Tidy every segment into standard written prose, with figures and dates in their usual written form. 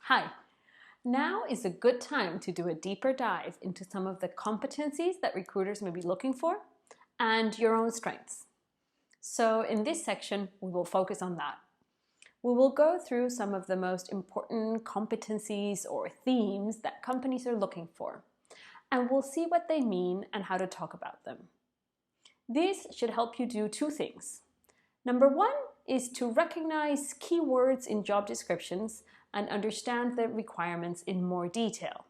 Hi, now is a good time to do a deeper dive into some of the competencies that recruiters may be looking for and your own strengths. So in this section, we will focus on that. We will go through some of the most important competencies or themes that companies are looking for, and we'll see what they mean and how to talk about them. This should help you do two things. Number one is to recognize keywords in job descriptions and understand the requirements in more detail.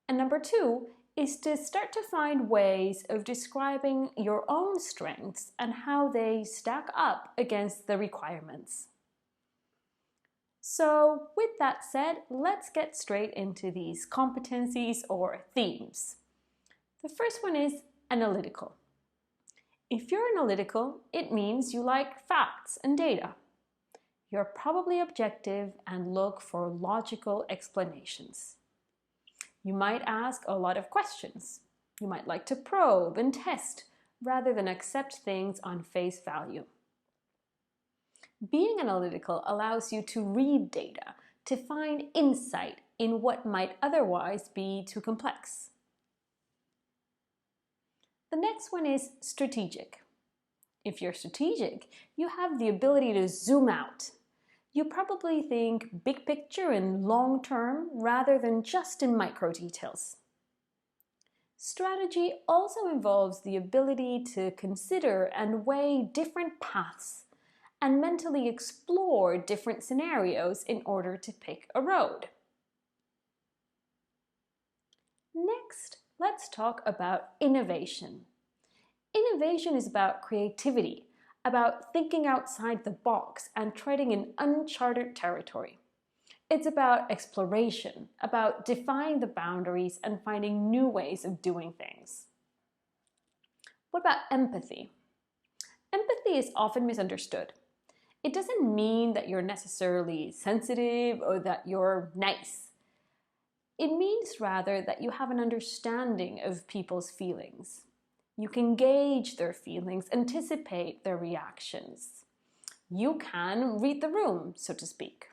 And number two is to start to find ways of describing your own strengths and how they stack up against the requirements. So with that said, let's get straight into these competencies or themes. The first one is analytical. If you're analytical, it means you like facts and data. You're probably objective and look for logical explanations. You might ask a lot of questions. You might like to probe and test rather than accept things on face value. Being analytical allows you to read data, to find insight in what might otherwise be too complex. The next one is strategic. If you're strategic, you have the ability to zoom out. You probably think big picture and long term rather than just in micro details. Strategy also involves the ability to consider and weigh different paths and mentally explore different scenarios in order to pick a road. Next, let's talk about innovation. Innovation is about creativity, about thinking outside the box and treading in uncharted territory. It's about exploration, about defying the boundaries and finding new ways of doing things. What about empathy? Empathy is often misunderstood. It doesn't mean that you're necessarily sensitive or that you're nice. It means rather that you have an understanding of people's feelings. You can gauge their feelings, anticipate their reactions. You can read the room, so to speak.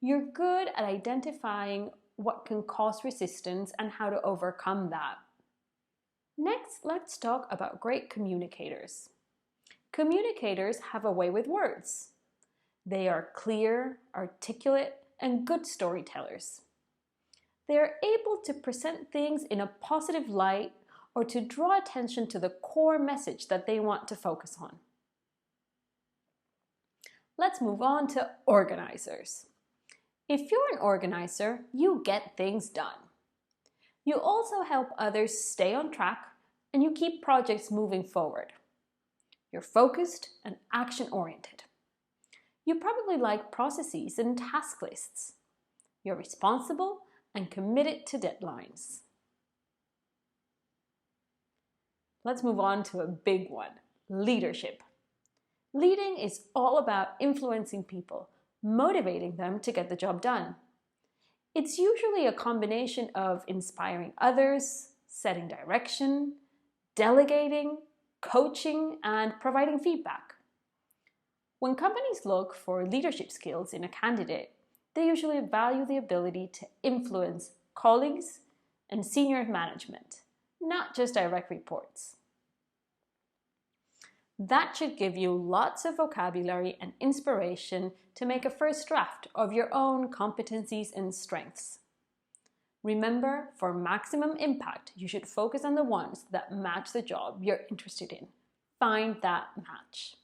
You're good at identifying what can cause resistance and how to overcome that. Next, let's talk about great communicators. Communicators have a way with words. They are clear, articulate, and good storytellers. They are able to present things in a positive light or to draw attention to the core message that they want to focus on. Let's move on to organizers. If you're an organizer, you get things done. You also help others stay on track and you keep projects moving forward. You're focused and action-oriented. You probably like processes and task lists. You're responsible and committed to deadlines. Let's move on to a big one, leadership. Leading is all about influencing people, motivating them to get the job done. It's usually a combination of inspiring others, setting direction, delegating, coaching, and providing feedback. When companies look for leadership skills in a candidate, they usually value the ability to influence colleagues and senior management, not just direct reports. That should give you lots of vocabulary and inspiration to make a first draft of your own competencies and strengths. Remember, for maximum impact, you should focus on the ones that match the job you're interested in. Find that match.